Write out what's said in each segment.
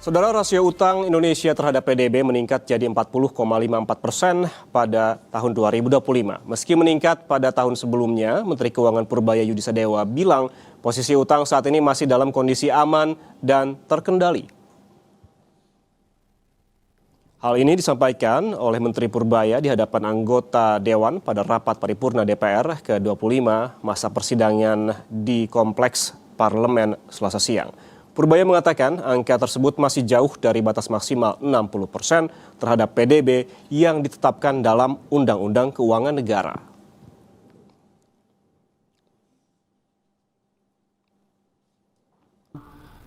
Saudara, rasio utang Indonesia terhadap PDB meningkat jadi 40,54% pada tahun 2025. Meski meningkat pada tahun sebelumnya, Menteri Keuangan Purbaya Yudisadewa bilang posisi utang saat ini masih dalam kondisi aman dan terkendali. Hal ini disampaikan oleh Menteri Purbaya di hadapan anggota Dewan pada rapat paripurna DPR ke-25 masa persidangan di Kompleks Parlemen Selasa siang. Purbaya mengatakan angka tersebut masih jauh dari batas maksimal 60% terhadap PDB yang ditetapkan dalam Undang-Undang Keuangan Negara.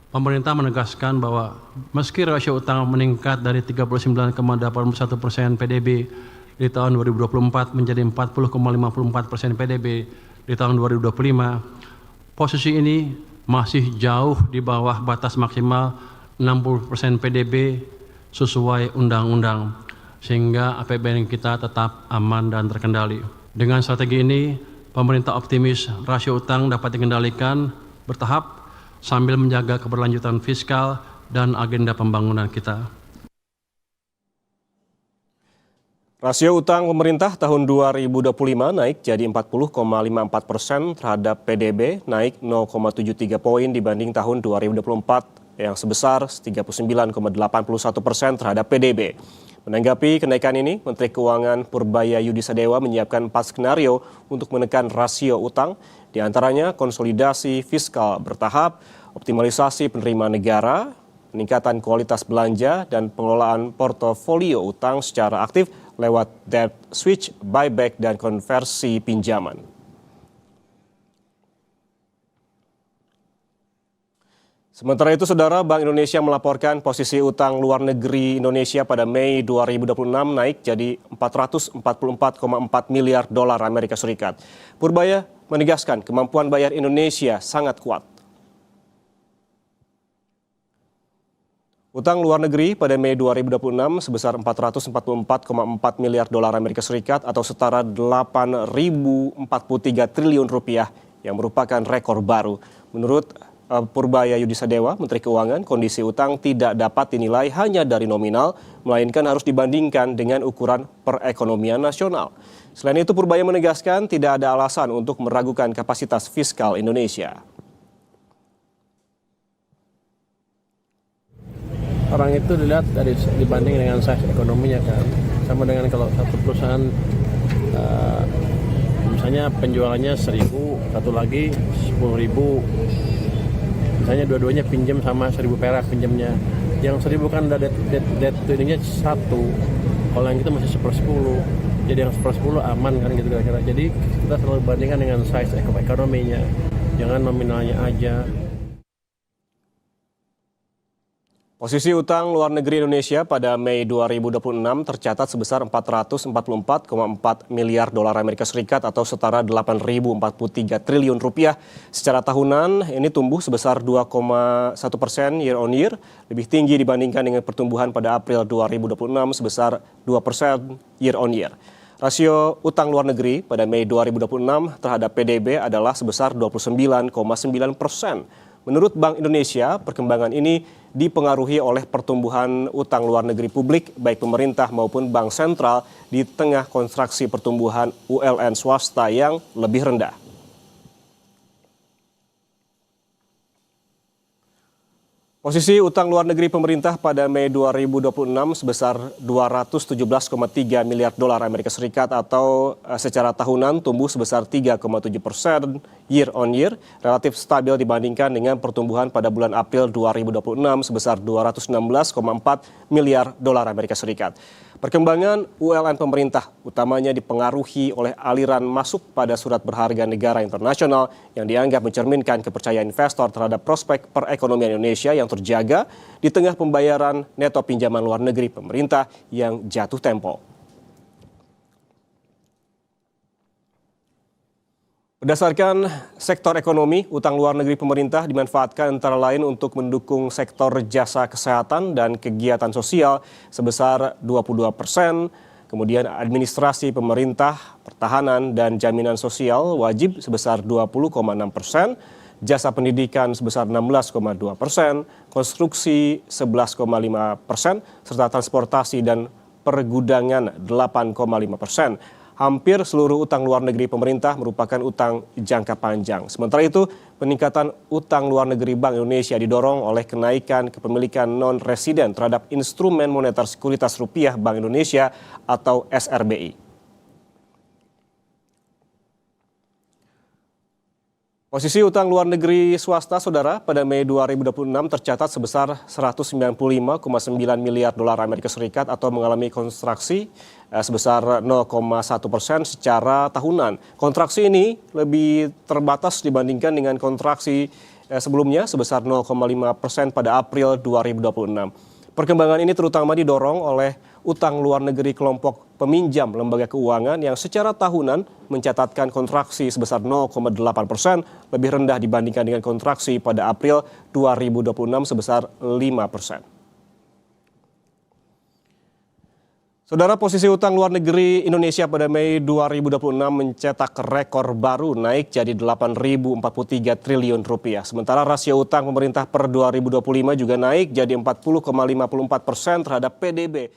Pemerintah menegaskan bahwa meski rasio utang meningkat dari 39,81% PDB di tahun 2024 menjadi 40,54% PDB di tahun 2025, posisi ini masih jauh di bawah batas maksimal 60% PDB sesuai undang-undang, sehingga APBN kita tetap aman dan terkendali. Dengan strategi ini, pemerintah optimis rasio utang dapat dikendalikan bertahap sambil menjaga keberlanjutan fiskal dan agenda pembangunan kita. Rasio utang pemerintah tahun 2025 naik jadi 40,54% terhadap PDB, naik 0,73 poin dibanding tahun 2024 yang sebesar 39,81% terhadap PDB. Menanggapi kenaikan ini, Menteri Keuangan Purbaya Yudisadewa menyiapkan 4 skenario untuk menekan rasio utang, di antaranya konsolidasi fiskal bertahap, optimalisasi penerimaan negara, peningkatan kualitas belanja, dan pengelolaan portofolio utang secara aktif lewat debt switch, buyback, dan konversi pinjaman. Sementara itu, Saudara, Bank Indonesia melaporkan posisi utang luar negeri Indonesia pada Mei 2026 naik jadi 444,4 miliar dolar Amerika Serikat. Purbaya menegaskan kemampuan bayar Indonesia sangat kuat. Utang luar negeri pada Mei 2026 sebesar 444,4 miliar dolar Amerika Serikat atau setara 8.043 triliun rupiah yang merupakan rekor baru. Menurut Purbaya Yudisadewa, Menteri Keuangan, kondisi utang tidak dapat dinilai hanya dari nominal, melainkan harus dibandingkan dengan ukuran perekonomian nasional. Selain itu, Purbaya menegaskan tidak ada alasan untuk meragukan kapasitas fiskal Indonesia. Orang itu dilihat dibanding dengan size ekonominya kan, sama dengan kalau satu perusahaan misalnya penjualannya 1.000, satu lagi 10.000, misalnya dua-duanya pinjam sama 1.000 perak pinjamnya, yang 1.000 kan ada debt to ininya 1, kalau yang itu masih 1/10, jadi yang 1/10 aman kan gitu kira-kira. Jadi kita selalu bandingkan dengan size ekonominya, jangan nominalnya aja. Posisi utang luar negeri Indonesia pada Mei 2026 tercatat sebesar 444,4 miliar dolar Amerika Serikat atau setara 8.043 triliun rupiah. Secara tahunan ini tumbuh sebesar 2,1% year on year, lebih tinggi dibandingkan dengan pertumbuhan pada April 2026 sebesar 2% year on year. Rasio utang luar negeri pada Mei 2026 terhadap PDB adalah sebesar 29,9%. Menurut Bank Indonesia, perkembangan ini dipengaruhi oleh pertumbuhan utang luar negeri publik, baik pemerintah maupun bank sentral, di tengah kontraksi pertumbuhan ULN swasta yang lebih rendah. Posisi utang luar negeri pemerintah pada Mei 2026 sebesar 217,3 miliar dolar Amerika Serikat atau secara tahunan tumbuh sebesar 3,7% year on year, relatif stabil dibandingkan dengan pertumbuhan pada bulan April 2026 sebesar 216,4 miliar dolar Amerika Serikat. Perkembangan ULN pemerintah utamanya dipengaruhi oleh aliran masuk pada surat berharga negara internasional yang dianggap mencerminkan kepercayaan investor terhadap prospek perekonomian Indonesia yang terjaga di tengah pembayaran neto pinjaman luar negeri pemerintah yang jatuh tempo. Berdasarkan sektor ekonomi, utang luar negeri pemerintah dimanfaatkan antara lain untuk mendukung sektor jasa kesehatan dan kegiatan sosial sebesar 22%, kemudian administrasi pemerintah, pertahanan, dan jaminan sosial wajib sebesar 20,6%, jasa pendidikan sebesar 16,2%, konstruksi 11,5%, serta transportasi dan pergudangan 8,5%. Hampir seluruh utang luar negeri pemerintah merupakan utang jangka panjang. Sementara itu, peningkatan utang luar negeri Bank Indonesia didorong oleh kenaikan kepemilikan non-residen terhadap instrumen moneter sekuritas rupiah Bank Indonesia atau SRBI. Posisi utang luar negeri swasta, Saudara, pada Mei 2026 tercatat sebesar 195,9 miliar dolar Amerika Serikat atau mengalami kontraksi sebesar 0,1% secara tahunan. Kontraksi ini lebih terbatas dibandingkan dengan kontraksi sebelumnya sebesar 0,5% pada April 2026. Perkembangan ini terutama didorong oleh utang luar negeri kelompok peminjam lembaga keuangan yang secara tahunan mencatatkan kontraksi sebesar 0,8%, lebih rendah dibandingkan dengan kontraksi pada April 2026 sebesar 5%. Saudara, posisi utang luar negeri Indonesia pada Mei 2026 mencetak rekor baru, naik jadi 8.043 triliun rupiah. Sementara rasio utang pemerintah per 2025 juga naik jadi 40,54% terhadap PDB.